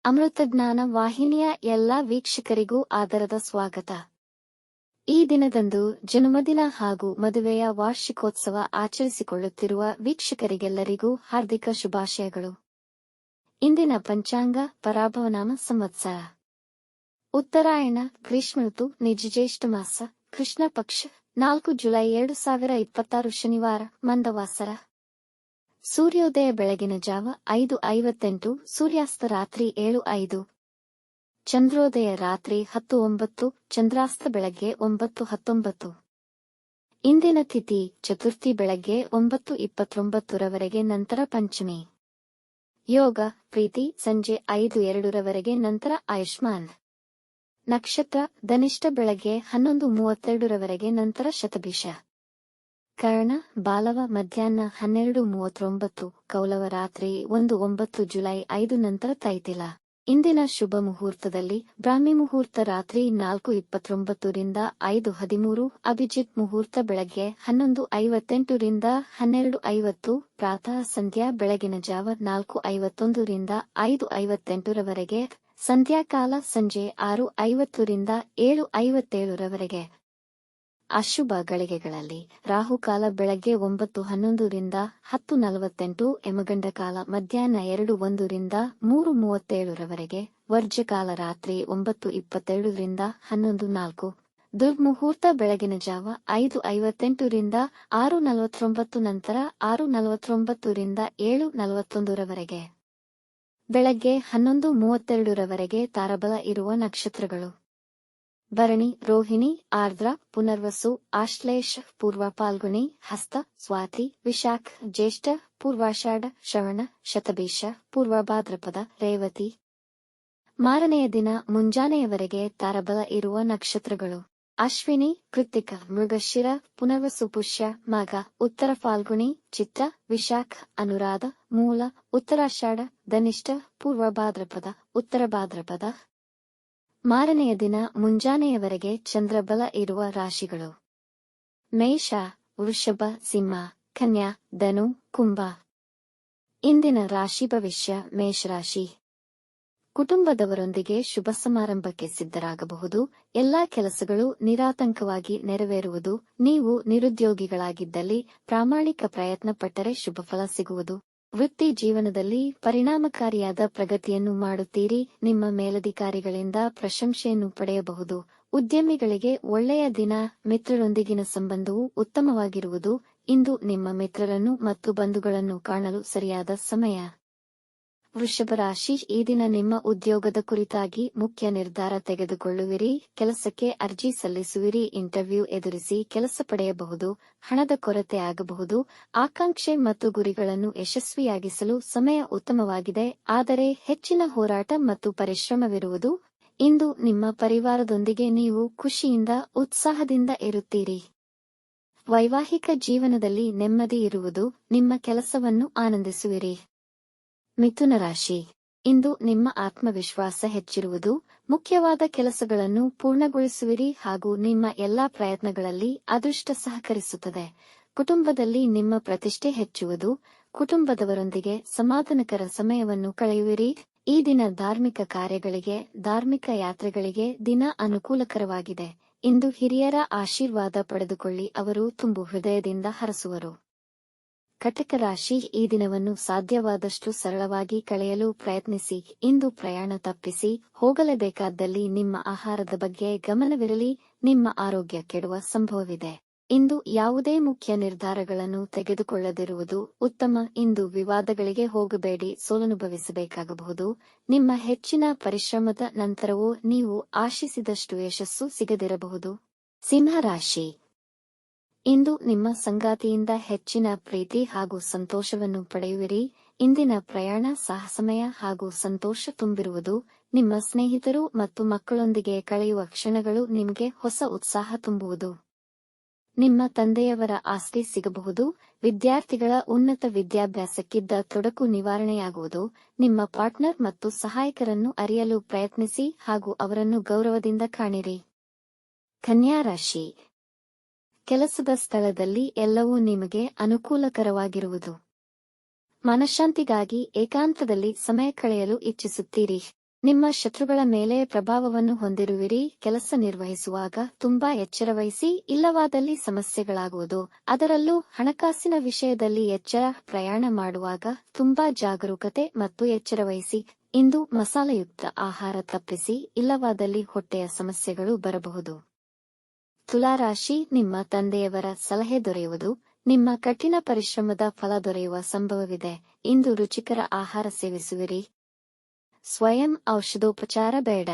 ಅಮೃತಜ್ಞಾನ ವಾಹಿನಿಯ ಎಲ್ಲಾ ವೀಕ್ಷಕರಿಗೂ ಆದರದ ಸ್ವಾಗತ. ಈ ದಿನದಂದು ಜನ್ಮದಿನ ಹಾಗೂ ಮದುವೆಯ ವಾರ್ಷಿಕೋತ್ಸವ ಆಚರಿಸಿಕೊಳ್ಳುತ್ತಿರುವ ವೀಕ್ಷಕರಿಗೆಲ್ಲರಿಗೂ ಹಾರ್ದಿಕ ಶುಭಾಶಯಗಳು. ಇಂದಿನ ಪಂಚಾಂಗ ಪರಾಭವನಾಮ ಸಂವತ್ಸರ ಉತ್ತರಾಯಣ ಗ್ರೀಷ್ಮ ಋತು ನಿಜಜ್ಯೇಷ್ಠ ಮಾಸ ಕೃಷ್ಣ ಪಕ್ಷ 4 ಜುಲೈ 2026 ಶನಿವಾರ ಮಂದವಾಸರ. ಸೂರ್ಯೋದಯ ಬೆಳಗಿನ ಜಾವ 5:58, ಸೂರ್ಯಾಸ್ತ ರಾತ್ರಿ 7:05, ಚಂದ್ರೋದಯ ರಾತ್ರಿ 10:09, ಚಂದ್ರಾಸ್ತ ಬೆಳಗ್ಗೆ 9:19. ಇಂದಿನ ತಿಥಿ ಚತುರ್ಥಿ ಬೆಳಗ್ಗೆ 9:29 ರವರೆಗೆ, ನಂತರ ಪಂಚಮಿ. ಯೋಗ ಪ್ರೀತಿ ಸಂಜೆ 5:02 ರವರೆಗೆ, ನಂತರ ಆಯುಷ್ಮಾನ್. ನಕ್ಷತ್ರ ಧನಿಷ್ಠ ಬೆಳಗ್ಗೆ 11:32 ರವರೆಗೆ, ನಂತರ ಶತಭಿಷ. ಕರ್ಣ ಬಾಲವ ಮಧ್ಯಾಹ್ನ 12:39, ಕೌಲವ ರಾತ್ರಿ 1:09 ಜುಲೈ 5 ನಂತರ ತೈತಿಲ. ಇಂದಿನ ಶುಭ ಮುಹೂರ್ತದಲ್ಲಿ ಬ್ರಾಹ್ಮಿ ಮುಹೂರ್ತ ರಾತ್ರಿ 4:29 ರಿಂದ 5:13, ಅಭಿಜಿತ್ ಮುಹೂರ್ತ ಬೆಳಗ್ಗೆ 11:58 ರಿಂದ 12:50, ಪ್ರಾತಃ ಸಂಧ್ಯಾ ಬೆಳಗಿನ ಜಾವ 4:51 ರಿಂದ 5:58 ರವರೆಗೆ, ಸಂಧ್ಯಾಕಾಲ ಸಂಜೆ 6:50 ರಿಂದ 7:57 ರವರೆಗೆ. ಅಶುಭ ಗಳಿಗೆಗಳಲ್ಲಿ ರಾಹುಕಾಲ ಬೆಳಗ್ಗೆ 9:11 ರಿಂದ 10:48, ಯಮಗಂಡಕಾಲ ಮಧ್ಯಾಹ್ನ 2:01 ರಿಂದ 3:37 ರವರೆಗೆ, ವರ್ಜ್ಯಕಾಲ ರಾತ್ರಿ 9:22 ರಿಂದ 11:04, ದುರ್ಮುಹೂರ್ತ ಬೆಳಗಿನ ಜಾವ 5:58 ರಿಂದ 6:49, ನಂತರ 6:49 ರಿಂದ 7:41 ರವರೆಗೆ. ಬೆಳಗ್ಗೆ 11:32 ರವರೆಗೆ ತಾರಬಲ ಇರುವ ನಕ್ಷತ್ರಗಳು: ಭರಣಿ, ರೋಹಿಣಿ, ಆರ್ದ್ರ, ಪುನರ್ವಸು, ಆಶ್ಲೇಷ, ಪೂರ್ವ ಫಾಲ್ಗುಣಿ, ಹಸ್ತ, ಸ್ವಾತಿ, ವಿಶಾಖ, ಜ್ಯೇಷ್ಠ, ಪೂರ್ವಾಷಾಢ, ಶ್ರವಣ, ಶತಭಿಷ, ಪೂರ್ವ ಭಾದ್ರಪದ, ರೇವತಿ. ಮಾರನೆಯ ದಿನ ಮುಂಜಾನೆಯವರೆಗೆ ತಾರಬಲ ಇರುವ ನಕ್ಷತ್ರಗಳು: ಅಶ್ವಿನಿ, ಕೃತ್ತಿಕ, ಮೃಗಶಿರ, ಪುನರ್ವಸು, ಪುಷ್ಯ, ಮಘ, ಉತ್ತರ ಫಾಲ್ಗುಣಿ, ಚಿತ್ರ, ವಿಶಾಖ, ಅನುರಾಧ, ಮೂಲ, ಉತ್ತರಾಷಾಢ, ಧನಿಷ್ಠ, ಪೂರ್ವ ಭಾದ್ರಪದ, ಉತ್ತರ ಭಾದ್ರಪದ. ಮಾರನೆಯ ದಿನ ಮುಂಜಾನೆಯವರೆಗೆ ಚಂದ್ರಬಲ ಇರುವ ರಾಶಿಗಳು: ಮೇಷ, ವೃಷಭ, ಸಿಂಹ, ಕನ್ಯಾ, ಧನು, ಕುಂಭ. ಇಂದಿನ ರಾಶಿ ಭವಿಷ್ಯ. ಮೇಷರಾಶಿ: ಕುಟುಂಬದವರೊಂದಿಗೆ ಶುಭ ಸಮಾರಂಭಕ್ಕೆ ಸಿದ್ಧರಾಗಬಹುದು. ಎಲ್ಲಾ ಕೆಲಸಗಳು ನಿರಾತಂಕವಾಗಿ ನೆರವೇರುವುದು. ನೀವು ನಿರುದ್ಯೋಗಿಗಳಾಗಿದ್ದಲ್ಲಿ ಪ್ರಾಮಾಣಿಕ ಪ್ರಯತ್ನ ಪಟ್ಟರೆ ಶುಭಫಲ ಸಿಗುವುದು. ವೃತ್ತಿ ಜೀವನದಲ್ಲಿ ಪರಿಣಾಮಕಾರಿಯಾದ ಪ್ರಗತಿಯನ್ನು ಮಾಡುತ್ತೀರಿ. ನಿಮ್ಮ ಮೇಲಧಿಕಾರಿಗಳಿಂದ ಪ್ರಶಂಸೆಯನ್ನು ಪಡೆಯಬಹುದು. ಉದ್ಯಮಿಗಳಿಗೆ ಒಳ್ಳೆಯ ದಿನ. ಮಿತ್ರರೊಂದಿಗಿನ ಸಂಬಂಧವು ಉತ್ತಮವಾಗಿರುವುದು. ಇಂದು ನಿಮ್ಮ ಮಿತ್ರರನ್ನು ಮತ್ತು ಬಂಧುಗಳನ್ನು ಕಾಣಲು ಸರಿಯಾದ ಸಮಯ. ವೃಷಭ ರಾಶಿ: ಈ ದಿನ ನಿಮ್ಮ ಉದ್ಯೋಗದ ಕುರಿತಾಗಿ ಮುಖ್ಯ ನಿರ್ಧಾರ ತೆಗೆದುಕೊಳ್ಳುವಿರಿ. ಕೆಲಸಕ್ಕೆ ಅರ್ಜಿ ಸಲ್ಲಿಸುವಿರಿ. ಇಂಟರ್ವ್ಯೂ ಎದುರಿಸಿ ಕೆಲಸ ಪಡೆಯಬಹುದು. ಹಣದ ಕೊರತೆ ಆಗಬಹುದು. ಆಕಾಂಕ್ಷೆ ಮತ್ತು ಗುರಿಗಳನ್ನು ಯಶಸ್ವಿಯಾಗಿಸಲು ಸಮಯ ಉತ್ತಮವಾಗಿದೆ, ಆದರೆ ಹೆಚ್ಚಿನ ಹೋರಾಟ ಮತ್ತು ಪರಿಶ್ರಮವಿರುವುದು. ಇಂದು ನಿಮ್ಮ ಪರಿವಾರದೊಂದಿಗೆ ನೀವು ಖುಷಿಯಿಂದ ಉತ್ಸಾಹದಿಂದ ಇರುತ್ತೀರಿ. ವೈವಾಹಿಕ ಜೀವನದಲ್ಲಿ ನೆಮ್ಮದಿ ಇರುವುದು. ನಿಮ್ಮ ಕೆಲಸವನ್ನು ಆನಂದಿಸುವಿರಿ. ಮಿಥುನ ರಾಶಿ: ಇಂದು ನಿಮ್ಮ ಆತ್ಮವಿಶ್ವಾಸ ಹೆಚ್ಚಿರುವುದು. ಮುಖ್ಯವಾದ ಕೆಲಸಗಳನ್ನು ಪೂರ್ಣಗೊಳಿಸುವಿರಿ ಹಾಗೂ ನಿಮ್ಮ ಎಲ್ಲಾ ಪ್ರಯತ್ನಗಳಲ್ಲಿ ಅದೃಷ್ಟ ಸಹಕರಿಸುತ್ತದೆ. ಕುಟುಂಬದಲ್ಲಿ ನಿಮ್ಮ ಪ್ರತಿಷ್ಠೆ ಹೆಚ್ಚುವುದು. ಕುಟುಂಬದವರೊಂದಿಗೆ ಸಮಾಧಾನಕರ ಸಮಯವನ್ನು ಕಳೆಯುವಿರಿ. ಈ ದಿನ ಧಾರ್ಮಿಕ ಕಾರ್ಯಗಳಿಗೆ, ಧಾರ್ಮಿಕ ಯಾತ್ರೆಗಳಿಗೆ ದಿನ ಅನುಕೂಲಕರವಾಗಿದೆ. ಇಂದು ಹಿರಿಯರ ಆಶೀರ್ವಾದ ಪಡೆದುಕೊಳ್ಳಿ, ಅವರು ತುಂಬು ಹೃದಯದಿಂದ ಹರಸುವರು. ಕಟಕ ರಾಶಿ: ಈ ದಿನವನ್ನು ಸಾಧ್ಯವಾದಷ್ಟು ಸರಳವಾಗಿ ಕಳೆಯಲು ಪ್ರಯತ್ನಿಸಿ. ಇಂದು ಪ್ರಯಾಣ ತಪ್ಪಿಸಿ ಹೋಗಲೇಬೇಕಾದಲ್ಲಿ ನಿಮ್ಮ ಆಹಾರದ ಬಗ್ಗೆ ಗಮನವಿರಲಿ. ನಿಮ್ಮ ಆರೋಗ್ಯ ಕೆಡುವ ಸಂಭವವಿದೆ. ಇಂದು ಯಾವುದೇ ಮುಖ್ಯ ನಿರ್ಧಾರಗಳನ್ನು ತೆಗೆದುಕೊಳ್ಳದಿರುವುದು ಉತ್ತಮ. ಇಂದು ವಿವಾದಗಳಿಗೆ ಹೋಗಬೇಡಿ, ಸೋಲನುಭವಿಸಬೇಕಾಗಬಹುದು. ನಿಮ್ಮ ಹೆಚ್ಚಿನ ಪರಿಶ್ರಮದ ನಂತರವೂ ನೀವು ಆಶಿಸಿದಷ್ಟು ಯಶಸ್ಸು ಸಿಗದಿರಬಹುದು. ಸಿಂಹ ರಾಶಿ: ಇಂದು ನಿಮ್ಮ ಸಂಗಾತಿಯಿಂದ ಹೆಚ್ಚಿನ ಪ್ರೀತಿ ಹಾಗೂ ಸಂತೋಷವನ್ನು ಪಡೆಯುವಿರಿ. ಇಂದಿನ ಪ್ರಯಾಣ ಸಾಹಸಮಯ ಹಾಗೂ ಸಂತೋಷ ತುಂಬಿರುವುದು. ನಿಮ್ಮ ಸ್ನೇಹಿತರು ಮತ್ತು ಮಕ್ಕಳೊಂದಿಗೆ ಕಳೆಯುವ ಕ್ಷಣಗಳು ನಿಮಗೆ ಹೊಸ ಉತ್ಸಾಹ ತುಂಬುವುದು. ನಿಮ್ಮ ತಂದೆಯವರ ಆಸ್ತಿ ಸಿಗಬಹುದು. ವಿದ್ಯಾರ್ಥಿಗಳ ಉನ್ನತ ವಿದ್ಯಾಭ್ಯಾಸಕ್ಕಿದ್ದ ತೊಡಕು ನಿವಾರಣೆಯಾಗುವುದು. ನಿಮ್ಮ ಪಾರ್ಟ್ನರ್ ಮತ್ತು ಸಹಾಯಕರನ್ನು ಅರಿಯಲು ಪ್ರಯತ್ನಿಸಿ ಹಾಗೂ ಅವರನ್ನು ಗೌರವದಿಂದ ಕಾಣಿರಿ. ಕನ್ಯಾ ರಾಶಿ: ಕೆಲಸದ ಸ್ಥಳದಲ್ಲಿ ಎಲ್ಲವೂ ನಿಮಗೆ ಅನುಕೂಲಕರವಾಗಿರುವುದು. ಮನಃಶಾಂತಿಗಾಗಿ ಏಕಾಂತದಲ್ಲಿ ಸಮಯ ಕಳೆಯಲು ಇಚ್ಛಿಸುತ್ತೀರಿ. ನಿಮ್ಮ ಶತ್ರುಗಳ ಮೇಲೆ ಪ್ರಭಾವವನ್ನು ಹೊಂದಿರುವಿರಿ. ಕೆಲಸ ನಿರ್ವಹಿಸುವಾಗ ತುಂಬಾ ಎಚ್ಚರವಹಿಸಿ, ಇಲ್ಲವಾದಲ್ಲಿ ಸಮಸ್ಯೆಗಳಾಗುವುದು. ಅದರಲ್ಲೂ ಹಣಕಾಸಿನ ವಿಷಯದಲ್ಲಿ ಎಚ್ಚರ. ಪ್ರಯಾಣ ಮಾಡುವಾಗ ತುಂಬಾ ಜಾಗರೂಕತೆ ಮತ್ತು ಎಚ್ಚರವಹಿಸಿ. ಇಂದು ಮಸಾಲೆಯುಕ್ತ ಆಹಾರ ತಪ್ಪಿಸಿ, ಇಲ್ಲವಾದಲ್ಲಿ ಹೊಟ್ಟೆಯ ಸಮಸ್ಯೆಗಳು ಬರಬಹುದು. ತುಲಾರಾಶಿ, ನಿಮ್ಮ ತಂದೆಯವರ ಸಲಹೆ ದೊರೆಯುವುದು. ನಿಮ್ಮ ಕಠಿಣ ಪರಿಶ್ರಮದ ಫಲ ದೊರೆಯುವ ಸಂಭವವಿದೆ. ಇಂದು ರುಚಿಕರ ಆಹಾರ ಸೇವಿಸುವಿರಿ. ಸ್ವಯಂ ಔಷಧೋಪಚಾರ ಬೇಡ.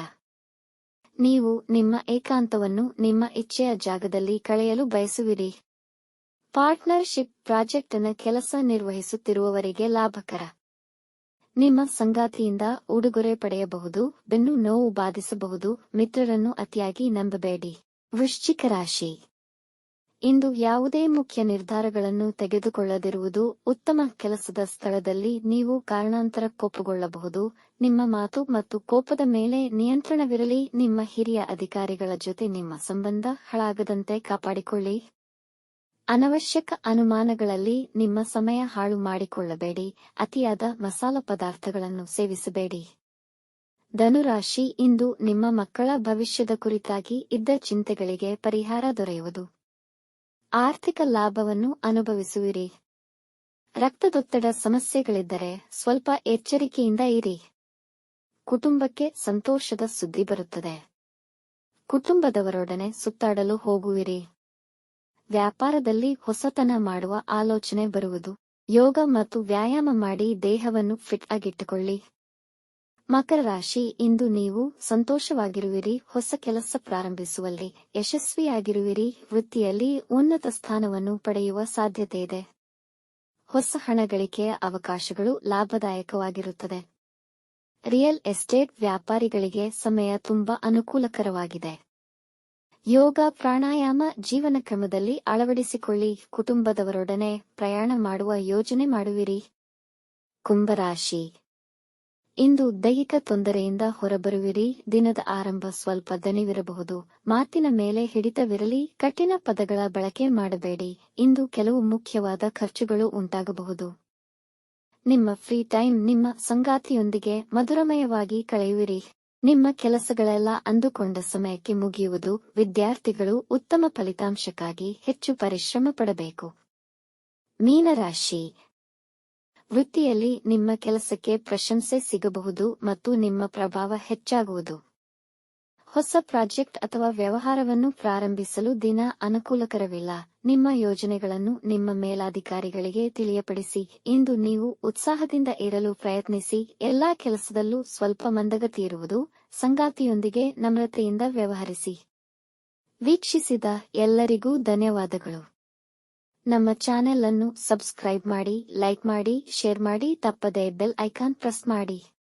ನೀವು ನಿಮ್ಮ ಏಕಾಂತವನ್ನು ನಿಮ್ಮ ಇಚ್ಛೆಯ ಜಾಗದಲ್ಲಿ ಕಳೆಯಲು ಬಯಸುವಿರಿ. ಪಾರ್ಟ್ನರ್ಶಿಪ್ ಪ್ರಾಜೆಕ್ಟ್ ನ ಕೆಲಸ ನಿರ್ವಹಿಸುತ್ತಿರುವವರಿಗೆ ಲಾಭಕರ. ನಿಮ್ಮ ಸಂಗಾತಿಯಿಂದ ಉಡುಗೊರೆ ಪಡೆಯಬಹುದು. ಬೆನ್ನು ನೋವು ಬಾಧಿಸಬಹುದು. ಮಿತ್ರರನ್ನು ಅತಿಯಾಗಿ ನಂಬಬೇಡಿ. ವೃಶ್ಚಿಕ ರಾಶಿ, ಇಂದು ಯಾವುದೇ ಮುಖ್ಯ ನಿರ್ಧಾರಗಳನ್ನು ತೆಗೆದುಕೊಳ್ಳದಿರುವುದು ಉತ್ತಮ. ಕೆಲಸದ ಸ್ಥಳದಲ್ಲಿ ನೀವು ಕಾರಣಾಂತರ ಕೋಪಗೊಳ್ಳಬಹುದು. ನಿಮ್ಮ ಮಾತು ಮತ್ತು ಕೋಪದ ಮೇಲೆ ನಿಯಂತ್ರಣವಿರಲಿ. ನಿಮ್ಮ ಹಿರಿಯ ಅಧಿಕಾರಿಗಳ ಜೊತೆ ನಿಮ್ಮ ಸಂಬಂಧ ಹಾಳಾಗದಂತೆ ಕಾಪಾಡಿಕೊಳ್ಳಿ. ಅನವಶ್ಯಕ ಅನುಮಾನಗಳಲ್ಲಿ ನಿಮ್ಮ ಸಮಯ ಹಾಳು ಮಾಡಿಕೊಳ್ಳಬೇಡಿ. ಅತಿಯಾದ ಮಸಾಲ ಪದಾರ್ಥಗಳನ್ನು ಸೇವಿಸಬೇಡಿ. ಧನುರಾಶಿ, ಇಂದು ನಿಮ್ಮ ಮಕ್ಕಳ ಭವಿಷ್ಯದ ಕುರಿತಾಗಿ ಇದ್ದ ಚಿಂತೆಗಳಿಗೆ ಪರಿಹಾರ ದೊರೆಯುವುದು. ಆರ್ಥಿಕ ಲಾಭವನ್ನು ಅನುಭವಿಸುವಿರಿ. ರಕ್ತದೊತ್ತಡ ಸಮಸ್ಯೆಗಳಿದ್ದರೆ ಸ್ವಲ್ಪ ಎಚ್ಚರಿಕೆಯಿಂದ ಇರಿ. ಕುಟುಂಬಕ್ಕೆ ಸಂತೋಷದ ಸುದ್ದಿ ಬರುತ್ತದೆ. ಕುಟುಂಬದವರೊಡನೆ ಸುತ್ತಾಡಲು ಹೋಗುವಿರಿ. ವ್ಯಾಪಾರದಲ್ಲಿ ಹೊಸತನ ಮಾಡುವ ಆಲೋಚನೆ ಬರುವುದು. ಯೋಗ ಮತ್ತು ವ್ಯಾಯಾಮ ಮಾಡಿ ದೇಹವನ್ನು ಫಿಟ್ ಆಗಿಟ್ಟುಕೊಳ್ಳಿ. ಮಕರ ರಾಶಿ, ಇಂದು ನೀವು ಸಂತೋಷವಾಗಿರುವಿರಿ. ಹೊಸ ಕೆಲಸ ಪ್ರಾರಂಭಿಸುವಲ್ಲಿ ಯಶಸ್ವಿಯಾಗಿರುವಿರಿ. ವೃತ್ತಿಯಲ್ಲಿ ಉನ್ನತ ಸ್ಥಾನವನ್ನು ಪಡೆಯುವ ಸಾಧ್ಯತೆಯಿದೆ. ಹೊಸ ಹಣ ಗಳಿಕೆಯ ಅವಕಾಶಗಳು ಲಾಭದಾಯಕವಾಗಿರುತ್ತದೆ. ರಿಯಲ್ ಎಸ್ಟೇಟ್ ವ್ಯಾಪಾರಿಗಳಿಗೆ ಸಮಯ ತುಂಬಾ ಅನುಕೂಲಕರವಾಗಿದೆ. ಯೋಗ ಪ್ರಾಣಾಯಾಮ ಜೀವನ ಕ್ರಮದಲ್ಲಿ ಅಳವಡಿಸಿಕೊಳ್ಳಿ. ಕುಟುಂಬದವರೊಡನೆ ಪ್ರಯಾಣ ಮಾಡುವ ಯೋಜನೆ ಮಾಡುವಿರಿ. ಕುಂಭರಾಶಿ, ಇಂದು ದೈಹಿಕ ತೊಂದರೆಯಿಂದ ಹೊರಬರುವಿರಿ. ದಿನದ ಆರಂಭ ಸ್ವಲ್ಪ ದಣಿವಿರಬಹುದು. ಮಾತಿನ ಮೇಲೆ ಹಿಡಿತವಿರಲಿ. ಕಠಿಣ ಪದಗಳ ಬಳಕೆ ಮಾಡಬೇಡಿ. ಇಂದು ಕೆಲವು ಮುಖ್ಯವಾದ ಖರ್ಚುಗಳು ಉಂಟಾಗಬಹುದು. ನಿಮ್ಮ ಫ್ರೀ ಟೈಮ್ ನಿಮ್ಮ ಸಂಗಾತಿಯೊಂದಿಗೆ ಮಧುರಮಯವಾಗಿ ಕಳೆಯುವಿರಿ. ನಿಮ್ಮ ಕೆಲಸಗಳೆಲ್ಲ ಅಂದುಕೊಂಡ ಸಮಯಕ್ಕೆ ಮುಗಿಯುವುದು. ವಿದ್ಯಾರ್ಥಿಗಳು ಉತ್ತಮ ಫಲಿತಾಂಶಕ್ಕಾಗಿ ಹೆಚ್ಚು ಪರಿಶ್ರಮ ಪಡಬೇಕು. ಮೀನರಾಶಿ, ವೃತ್ತಿಯಲ್ಲಿ ನಿಮ್ಮ ಕೆಲಸಕ್ಕೆ ಪ್ರಶಂಸೆ ಸಿಗಬಹುದು ಮತ್ತು ನಿಮ್ಮ ಪ್ರಭಾವ ಹೆಚ್ಚಾಗುವುದು. ಹೊಸ ಪ್ರಾಜೆಕ್ಟ್ ಅಥವಾ ವ್ಯವಹಾರವನ್ನು ಪ್ರಾರಂಭಿಸಲು ದಿನ ಅನುಕೂಲಕರವಿಲ್ಲ. ನಿಮ್ಮ ಯೋಜನೆಗಳನ್ನು ನಿಮ್ಮ ಮೇಲಾಧಿಕಾರಿಗಳಿಗೆ ತಿಳಿಯಪಡಿಸಿ. ಇಂದು ನೀವು ಉತ್ಸಾಹದಿಂದ ಇರಲು ಪ್ರಯತ್ನಿಸಿ. ಎಲ್ಲಾ ಕೆಲಸದಲ್ಲೂ ಸ್ವಲ್ಪ ಮಂದಗತಿ ಇರುವುದು. ಸಂಗಾತಿಯೊಂದಿಗೆ ನಮ್ರತೆಯಿಂದ ವ್ಯವಹರಿಸಿ. ವೀಕ್ಷಿಸಿದ ಎಲ್ಲರಿಗೂ ಧನ್ಯವಾದಗಳು. ನಮ್ಮ ಚಾನೆಲ್ ಅನ್ನು ಸಬ್ಸ್ಕ್ರೈಬ್ ಮಾಡಿ, ಲೈಕ್ ಮಾಡಿ, ಶೇರ್ ಮಾಡಿ. ತಪ್ಪದೇ ಬೆಲ್ ಐಕಾನ್ ಪ್ರೆಸ್ ಮಾಡಿ.